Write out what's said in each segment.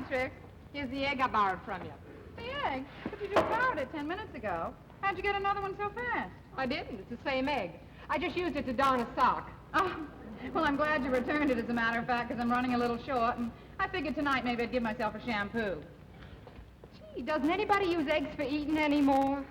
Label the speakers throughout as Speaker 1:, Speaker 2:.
Speaker 1: Trix.
Speaker 2: Here's the egg I borrowed from you.
Speaker 1: The egg? But you just borrowed it 10 minutes ago. How'd you get another one so fast?
Speaker 2: I didn't. It's the same egg. I just used it to darn a sock.
Speaker 1: Oh, well, I'm glad you returned it, as a matter of fact, because I'm running a little short, and I figured tonight maybe I'd give myself a shampoo.
Speaker 2: Gee, doesn't anybody use eggs for eating anymore?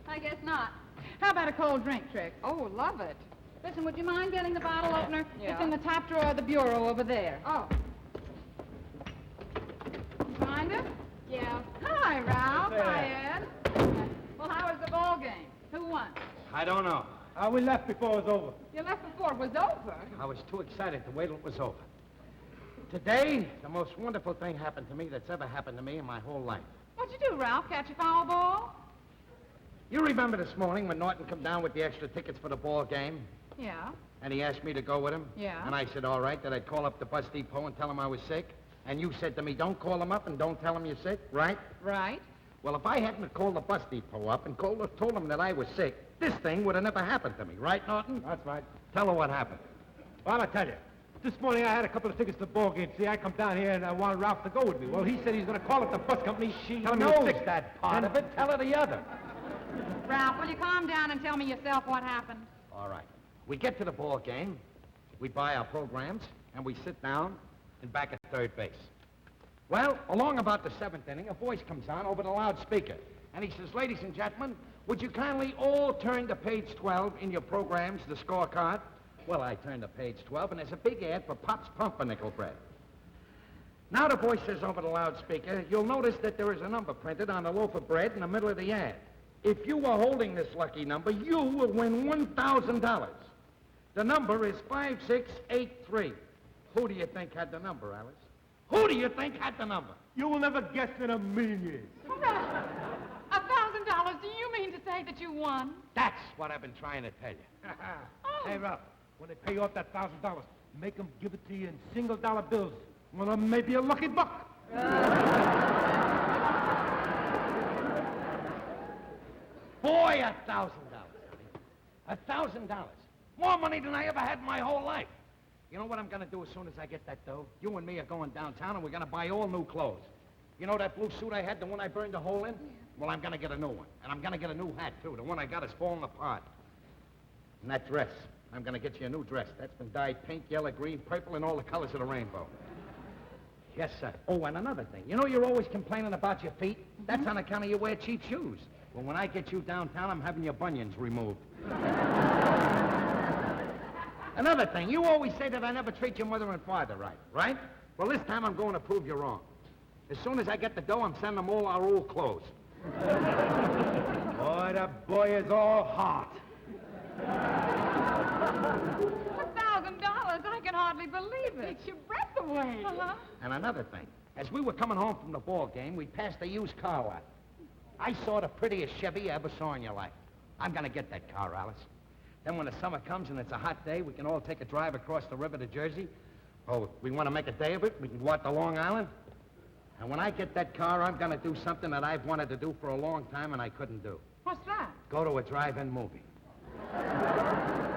Speaker 1: I guess not. How about a cold drink, Trix?
Speaker 2: Oh, love it.
Speaker 1: Listen, would you mind getting the bottle opener?
Speaker 2: Yeah.
Speaker 1: It's in the top drawer of the bureau over there.
Speaker 2: Oh.
Speaker 1: Find it?
Speaker 2: Yeah.
Speaker 1: Hi, Ralph.
Speaker 3: There.
Speaker 1: Hi, Ed. Well, how was the ball game? Who won?
Speaker 3: I don't know. We left before it was over.
Speaker 1: You left before it was over.
Speaker 3: I was too excited to wait till it was over. Today, the most wonderful thing happened to me that's ever happened to me in my whole life.
Speaker 1: What'd you do, Ralph? Catch a foul ball?
Speaker 3: You remember this morning when Norton come down with the extra tickets for the ball game?
Speaker 1: Yeah.
Speaker 3: And he asked me to go with him?
Speaker 1: Yeah.
Speaker 3: And I said, all right, that I'd call up the bus depot and tell him I was sick. And you said to me, don't call him up and don't tell him you're sick, right?
Speaker 1: Right.
Speaker 3: Well, if I hadn't called the bus depot up and told him that I was sick, this thing would have never happened to me, right, Norton?
Speaker 4: That's right.
Speaker 3: Tell her what happened.
Speaker 4: Well, I'll tell you. This morning I had a couple of tickets to the ball game. See, I come down here and I wanted Ralph to go with me. Well, he said he's going to call up the bus company. Tell him he was sick.
Speaker 3: That part of it. Tell her the other.
Speaker 1: Ralph, will you calm down and tell me yourself what happened?
Speaker 3: All right. We get to the ball game, we buy our programs, and we sit down and back at third base. Well, along about the seventh inning, a voice comes on over the loudspeaker, and he says, ladies and gentlemen, would you kindly all turn to page 12 in your programs, the scorecard? Well, I turn to page 12, and there's a big ad for Pop's Pumpernickel Bread. Now the voice says over the loudspeaker, you'll notice that there is a number printed on the loaf of bread in the middle of the ad. If you were holding this lucky number, you will win $1,000. The number is 5683. Who do you think had the number, Alice? Who do you think had the number?
Speaker 4: You will never guess in a million years.
Speaker 1: $1,000? Do you mean to say that you won?
Speaker 3: That's what I've been trying to tell you.
Speaker 4: Hey, Ralph, when they pay you off that $1,000, make them give it to you in single-dollar bills. One of them may be a lucky buck.
Speaker 3: Boy, $1,000. $1,000. More money than I ever had in my whole life. You know what I'm going to do as soon as I get that dough? You and me are going downtown, and we're going to buy all new clothes. You know that blue suit I had, the one I burned a hole in? Well, I'm going to get a new one. And I'm going to get a new hat, too. The one I got is falling apart. And that dress. I'm going to get you a new dress. That's been dyed pink, yellow, green, purple, and all the colors of the rainbow. Yes, sir. Oh, and another thing. You know you're always complaining about your feet? That's on account of you wear cheap shoes. Well, when I get you downtown, I'm having your bunions removed. Another thing, you always say that I never treat your mother and father right? Well, this time I'm going to prove you wrong. As soon as I get the dough, I'm sending them all our old clothes.
Speaker 4: Boy, that boy is all heart.
Speaker 1: $1,000? I can hardly believe it.
Speaker 2: Takes your breath away.
Speaker 1: Uh-huh.
Speaker 3: And another thing, as we were coming home from the ball game, we passed a used car lot. I saw the prettiest Chevy you ever saw in your life. I'm going to get that car, Alice. Then when the summer comes and it's a hot day, we can all take a drive across the river to Jersey. Oh, we want to make a day of it? We can go out to Long Island. And when I get that car, I'm going to do something that I've wanted to do for a long time and I couldn't do.
Speaker 1: What's that?
Speaker 3: Go to a drive-in movie.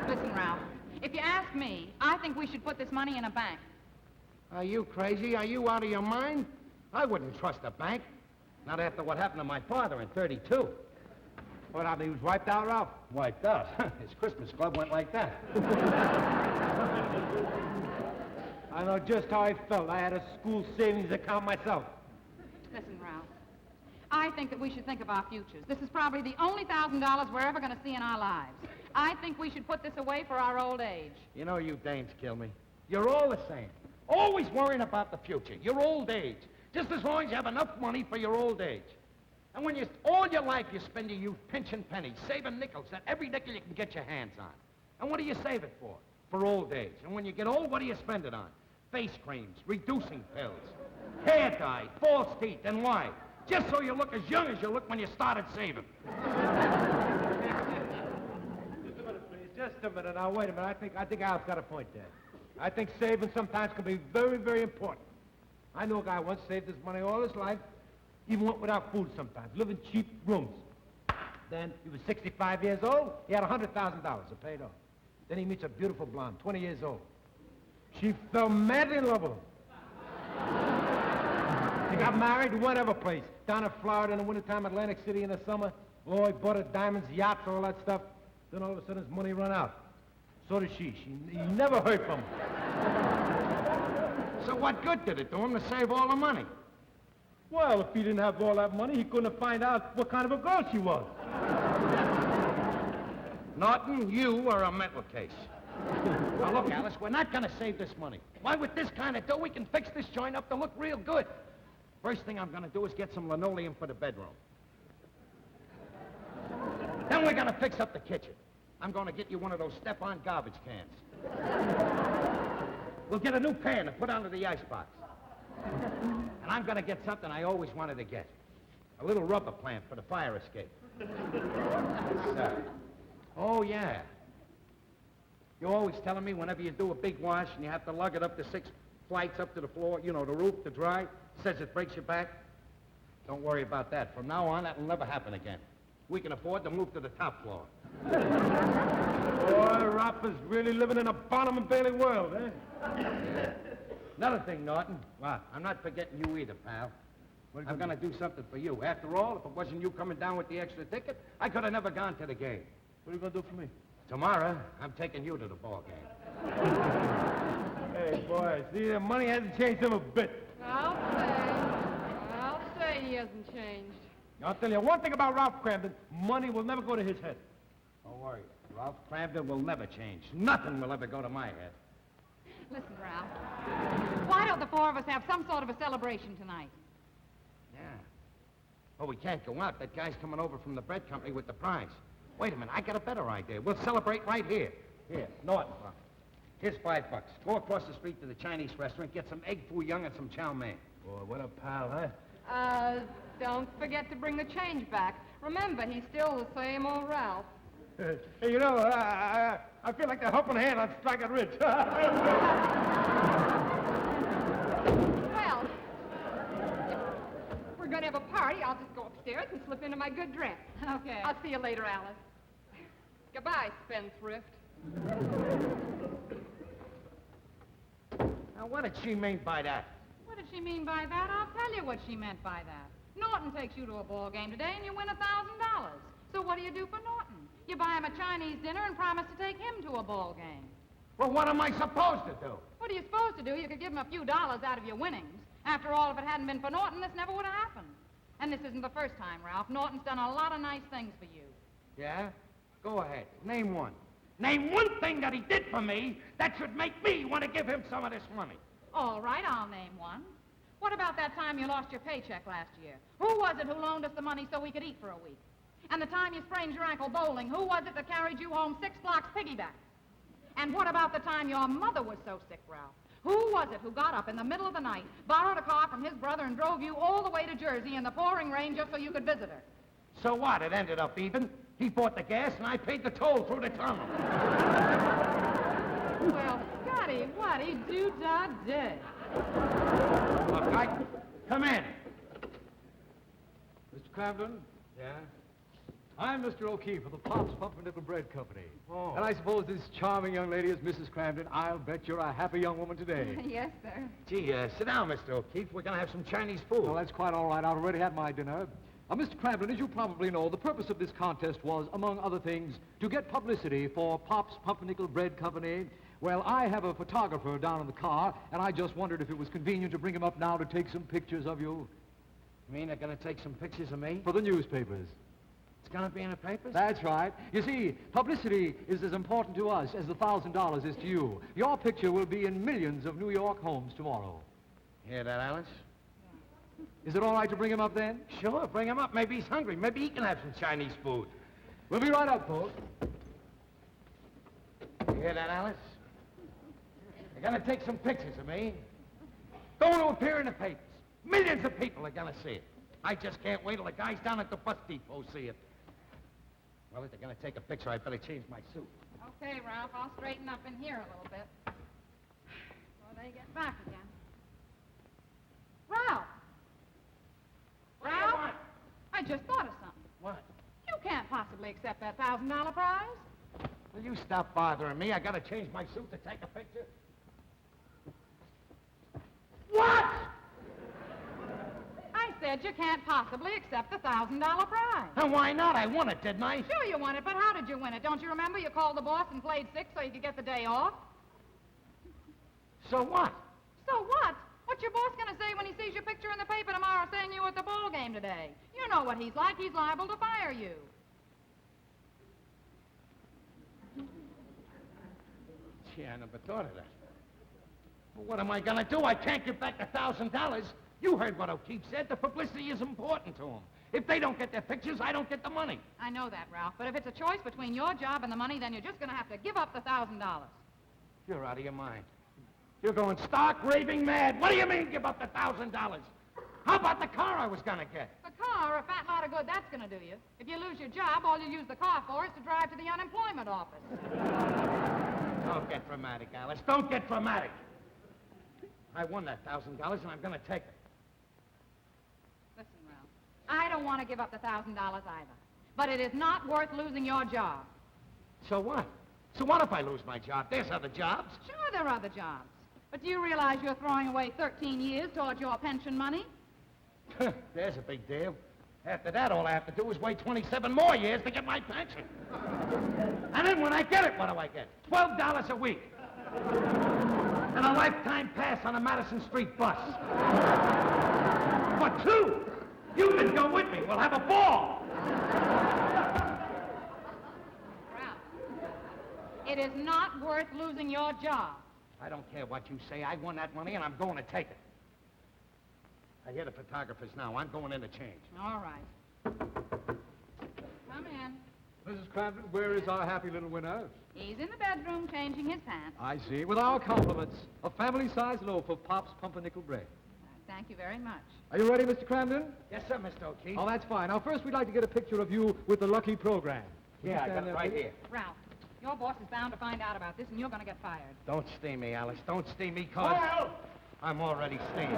Speaker 1: Listen, Ralph, if you ask me, I think we should put this money in a bank.
Speaker 3: Are you crazy? Are you out of your mind? I wouldn't trust a bank. Not after what happened to my father in '32.
Speaker 4: What happened? He was wiped out, Ralph?
Speaker 3: Wiped out? His Christmas club went like that.
Speaker 4: I know just how I felt. I had a school savings account myself.
Speaker 1: Listen, Ralph, I think that we should think of our futures. This is probably the only $1,000 we're ever going to see in our lives. I think we should put this away for our old age.
Speaker 3: You know, you dames kill me. You're all the same. Always worrying about the future, your old age. Just as long as you have enough money for your old age. And when all your life you spend your youth pinching pennies, saving nickels, that every nickel you can get your hands on. And what do you save it for? For old age. And when you get old, what do you spend it on? Face creams, reducing pills, hair dye, false teeth, and why? Just so you look as young as you looked when you started saving.
Speaker 4: Just a minute. Now, wait a minute. I think Al's got a point there. I think saving sometimes can be very, very important. I know a guy once saved his money all his life, even went without food sometimes, lived in cheap rooms. Then he was 65 years old. He had $100,000 paid off. Then he meets a beautiful blonde, 20 years old. She fell madly in love with him. got married, whatever place. Down in Florida in the wintertime, Atlantic City in the summer. Boy, bought her diamonds, yachts, all that stuff. Then all of a sudden his money run out. So did she. He never heard from her.
Speaker 3: So what good did it do him to save all the money?
Speaker 4: Well, if he didn't have all that money, he couldn't have found out what kind of a girl she was.
Speaker 3: Norton, you are a mental case. Now, look, Alice, we're not going to save this money. Why, with this kind of dough, we can fix this joint up to look real good. First thing I'm going to do is get some linoleum for the bedroom. Then we're going to fix up the kitchen. I'm going to get you one of those step-on garbage cans. We'll get a new pan to put under the icebox. And I'm going to get something I always wanted to get. A little rubber plant for the fire escape. Oh, yeah. You're always telling me whenever you do a big wash and you have to lug it up the 6 flights up to the floor, you know, the roof to dry, says it breaks your back. Don't worry about that. From now on, that'll never happen again. We can afford to move to the top floor.
Speaker 4: Boy, Ralph is really living in a Barnum and Bailey world, eh?
Speaker 3: Another thing, Norton. What? I'm not forgetting you either, pal. I'm going to do something for you. After all, if it wasn't you coming down with the extra ticket, I could have never gone to the game.
Speaker 4: What are you going to do for me?
Speaker 3: Tomorrow, I'm taking you to the ball game.
Speaker 4: Hey, boy, see, the money hasn't changed him a bit.
Speaker 2: I'll say he hasn't changed.
Speaker 4: I'll tell you one thing about Ralph Cramden, money will never go to his head.
Speaker 3: Don't worry. Ralph Cramden will never change. Nothing will ever go to my head.
Speaker 1: Listen, Ralph. Why don't the 4 of us have some sort of a celebration tonight?
Speaker 3: Yeah. Well, we can't go out. That guy's coming over from the bread company with the prize. Wait a minute. I got a better idea. We'll celebrate right here. Here, Norton. Here's $5. Go across the street to the Chinese restaurant, get some egg foo young and some chow mein.
Speaker 4: Boy, what a pal, huh?
Speaker 2: Don't forget to bring the change back. Remember, he's still the same old Ralph.
Speaker 4: Hey, you know, I feel like a helping hand on Striker Ridge.
Speaker 2: Well, if we're going to have a party, I'll just go upstairs and slip into my good dress.
Speaker 1: Okay.
Speaker 2: I'll see you later, Alice. Goodbye, spendthrift.
Speaker 3: Now, what did she mean by that?
Speaker 1: What did she mean by that? I'll tell you what she meant by that. Norton takes you to a ball game today and you win $1,000. So what do you do for Norton? You buy him a Chinese dinner and promise to take him to a ball game.
Speaker 3: Well, what am I supposed to do?
Speaker 1: What are you supposed to do? You could give him a few dollars out of your winnings. After all, if it hadn't been for Norton, this never would have happened. And this isn't the first time, Ralph. Norton's done a lot of nice things for you.
Speaker 3: Yeah? Go ahead. Name one. Name one thing that he did for me that should make me want to give him some of this money.
Speaker 1: All right, I'll name one. What about that time you lost your paycheck last year? Who was it who loaned us the money so we could eat for a week? And the time you sprained your ankle bowling, who was it that carried you home 6 blocks piggyback? And what about the time your mother was so sick, Ralph? Who was it who got up in the middle of the night, borrowed a car from his brother, and drove you all the way to Jersey in the pouring rain just so you could visit her?
Speaker 3: So what? It ended up even. He bought the gas and I paid the toll through the tunnel.
Speaker 1: Well, Scotty, what-y do-da-day.
Speaker 3: Look, come in.
Speaker 5: Mr. Cramden?
Speaker 3: Yeah?
Speaker 5: I'm Mr. O'Keefe of the Pops Pumpernickel Bread Company.
Speaker 3: Oh.
Speaker 5: And I suppose this charming young lady is Mrs. Cramden. I'll bet you're a happy young woman today.
Speaker 2: Yes, sir.
Speaker 3: Gee, sit down, Mr. O'Keefe. We're going to have some Chinese food.
Speaker 5: Well, that's quite all right. I've already had my dinner. Mr. Cramden, as you probably know, the purpose of this contest was, among other things, to get publicity for Pops Pumpernickel Bread Company. Well, I have a photographer down in the car, and I just wondered if it was convenient to bring him up now to take some pictures of you.
Speaker 3: You mean they're going to take some pictures of me?
Speaker 5: For the newspapers.
Speaker 3: It's going to be in the papers?
Speaker 5: That's right. You see, publicity is as important to us as the $1,000 is to you. Your picture will be in millions of New York homes tomorrow.
Speaker 3: Hear that, Alice?
Speaker 5: Is it all right to bring him up then?
Speaker 3: Sure, bring him up. Maybe he's hungry. Maybe he can have some Chinese food.
Speaker 5: We'll be right up, folks.
Speaker 3: You hear that, Alice? They're going to take some pictures of me. Going to appear in the papers. Millions of people are going to see it. I just can't wait till the guys down at the bus depot see it. Well, if they're going to take a picture, I better change my suit.
Speaker 1: Okay, Ralph, I'll straighten up in here a little bit. Before they get back again. Ralph!
Speaker 3: What do you
Speaker 1: Ralph?
Speaker 3: want?
Speaker 1: I just thought of something.
Speaker 3: What?
Speaker 1: You can't possibly accept that $1,000 prize.
Speaker 3: Will you stop bothering me? I got to change my suit to take a picture. What?
Speaker 1: said you can't possibly accept the $1,000 prize.
Speaker 3: And why not? I won it, didn't I?
Speaker 1: Sure you won it, but how did you win it? Don't you remember you called the boss and played sick so you could get the day off?
Speaker 3: So what?
Speaker 1: So what? What's your boss going to say when he sees your picture in the paper tomorrow saying you were at the ball game today? You know what he's like. He's liable to fire you.
Speaker 3: Gee, I never thought of that. Well, what am I going to do? I can't give back the $1,000. You heard what O'Keefe said. The publicity is important to him. If they don't get their pictures, I don't get the money.
Speaker 1: I know that, Ralph, but if it's a choice between your job and the money, then you're just going to have to give up the $1,000.
Speaker 3: You're out of your mind. You're going stark raving mad. What do you mean, give up the $1,000? How about the car I was going to get?
Speaker 1: The car, a fat lot of good that's going to do you. If you lose your job, all you use the car for is to drive to the unemployment office.
Speaker 3: Don't get dramatic, Alice. Don't get dramatic. I won that $1,000, and I'm going to take it.
Speaker 1: Listen, Ralph, I don't want to give up the $1,000 either. But it is not worth losing your job.
Speaker 3: So what? So what if I lose my job? There's other jobs.
Speaker 1: Sure, there are other jobs. But do you realize you're throwing away 13 years towards your pension money?
Speaker 3: There's a big deal. After that, all I have to do is wait 27 more years to get my pension. And then when I get it, what do I get? $12 a week. And a lifetime pass on a Madison Street bus. For two. You can go with me. We'll have a ball.
Speaker 1: Ralph, it is not worth losing your job.
Speaker 3: I don't care what you say. I won that money, and I'm going to take it. I hear the photographers now. I'm going in to change.
Speaker 1: All right. Come in.
Speaker 5: Mrs. Crampton, where is our happy little winner?
Speaker 1: He's in the bedroom changing his pants.
Speaker 5: I see. With our compliments, a family-sized loaf of Pop's pumpernickel bread.
Speaker 1: Thank you very much.
Speaker 5: Are you ready, Mr. Crampton?
Speaker 3: Yes, sir, Mr. O'Keefe.
Speaker 5: Oh, that's fine. Now, first, we'd like to get a picture of you with the lucky program.
Speaker 3: Yeah, I got it right here.
Speaker 1: Ralph, your boss is bound to find out about this, and you're going to get fired.
Speaker 3: Don't steam me, Alice. Don't steam me, cause I'm already steamed.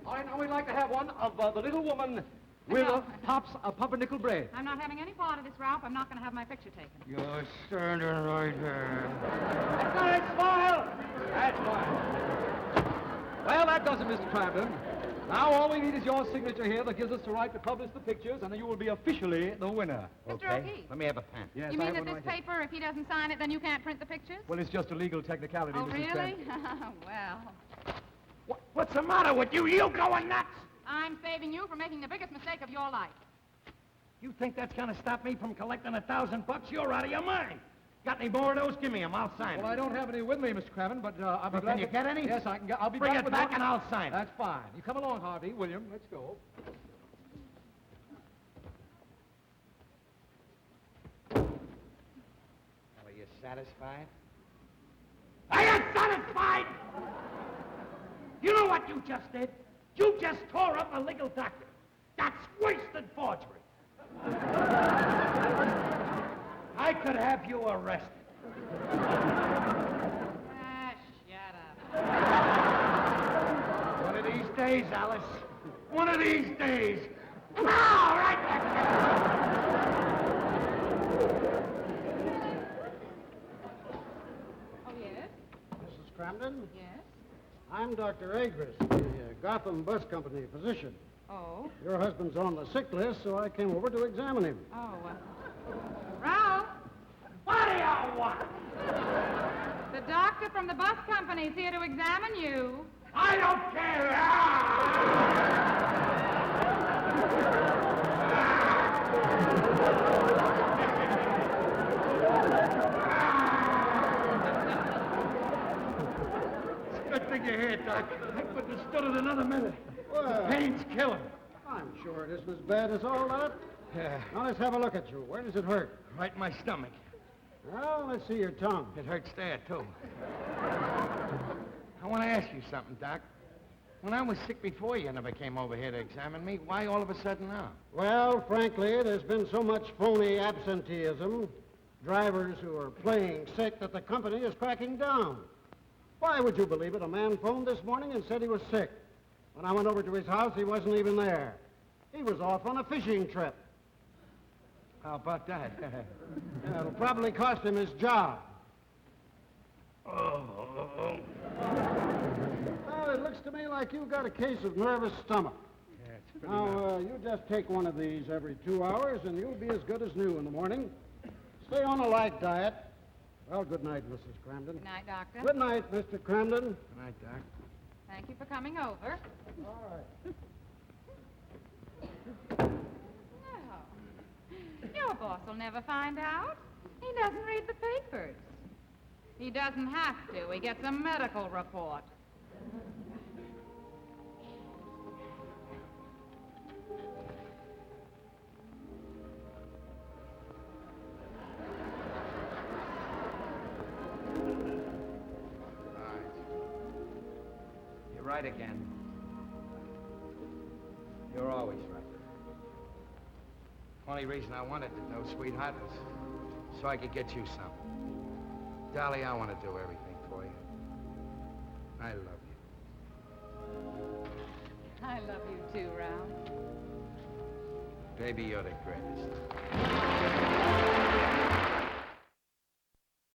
Speaker 5: All right, now we'd like to have one of the little woman with Pop's pumpernickel bread.
Speaker 1: I'm not having any part of this, Ralph. I'm not going to have my picture taken.
Speaker 3: You're standing right there.
Speaker 5: That's all right, smile. That's fine. Well, that does it, Mr. Crampton. Now all we need is your signature here that gives us the right to publish the pictures, and then you will be officially the winner.
Speaker 1: Mr. O'Keefe.
Speaker 3: Let me have a pen.
Speaker 5: Yes,
Speaker 1: You
Speaker 5: I
Speaker 1: mean
Speaker 5: have
Speaker 1: that
Speaker 5: one
Speaker 1: this
Speaker 5: right here.
Speaker 1: paper, if he doesn't sign it, then you can't print the pictures?
Speaker 5: Well, it's just a legal technicality,
Speaker 1: Oh,
Speaker 5: Mrs.
Speaker 1: really?
Speaker 5: Crampton.
Speaker 1: Well,
Speaker 3: What's the matter with you? You going nuts?
Speaker 1: I'm saving you from making the biggest mistake of your life.
Speaker 3: You think that's going to stop me from collecting $1,000? You're out of your mind. Got any more of those? Give me them. I'll sign
Speaker 5: Well, I don't have any with me, Mr. Crampton, but I'll be
Speaker 3: Well,
Speaker 5: glad
Speaker 3: can you
Speaker 5: to...
Speaker 3: get any?
Speaker 5: Yes, I can get... I'll be
Speaker 3: Bring
Speaker 5: back
Speaker 3: it
Speaker 5: with
Speaker 3: back
Speaker 5: one.
Speaker 3: and I'll sign it.
Speaker 5: That's fine. You come along, Harvey. William, let's go.
Speaker 3: Are you satisfied? Are you satisfied? You know what you just did? You just tore up a legal document. That's wasted forgery. I could have you arrested.
Speaker 1: Ah, shut up.
Speaker 3: One of these days, Alice. One of these days. Now, right back there.
Speaker 1: Oh, yes?
Speaker 6: Mrs. Cramden,
Speaker 1: Yes?
Speaker 6: I'm Dr. Agris, the Gotham Bus Company physician.
Speaker 1: Oh?
Speaker 6: Your husband's on the sick list, so I came over to examine him.
Speaker 1: Oh, Ralph,
Speaker 3: What do you want?
Speaker 1: the doctor from the bus company is here to examine you.
Speaker 3: I don't care. Ah! It's a good thing you're here, Doc. I couldn't have stood it another minute.
Speaker 6: Well,
Speaker 3: Pain's killing.
Speaker 6: I'm sure it isn't as bad as all that.
Speaker 3: Yeah,
Speaker 6: Now, let's have a look at you. Where does it hurt?
Speaker 3: right in my stomach.
Speaker 6: Well, let's see your tongue.
Speaker 3: It hurts there, too. I want to ask you something, Doc. When I was sick before, you never came over here to examine me. Why all of a sudden now?
Speaker 6: Well, frankly, there's been so much phony absenteeism, drivers who are playing sick, that the company is cracking down. Why would you believe it? A man phoned this morning and said he was sick. When I went over to his house, he wasn't even there. He was off on a fishing trip.
Speaker 3: How about that?
Speaker 6: Yeah, it'll probably cost him his job.
Speaker 3: Oh.
Speaker 6: Well, it looks to me like you got a case of nervous stomach.
Speaker 4: Yeah, it's pretty
Speaker 6: Now, you just take one of these every 2 hours, and you'll be as good as new in the morning. Stay on a light diet. Well, good night, Mrs. Cramden.
Speaker 1: Good night, Doctor.
Speaker 6: Good night, Mr. Cramden.
Speaker 3: Good night, Doc.
Speaker 1: Thank you for coming over.
Speaker 6: All right.
Speaker 1: No. Your boss will never find out. He doesn't read the papers. He doesn't have to. He gets a medical report.
Speaker 3: All right. You're right again. You're always right. Only reason I wanted to know, sweetheart, was so I could get you some. Dolly, I want to do everything for you. I love you.
Speaker 1: I love you too, Ralph.
Speaker 3: Baby, you're the greatest.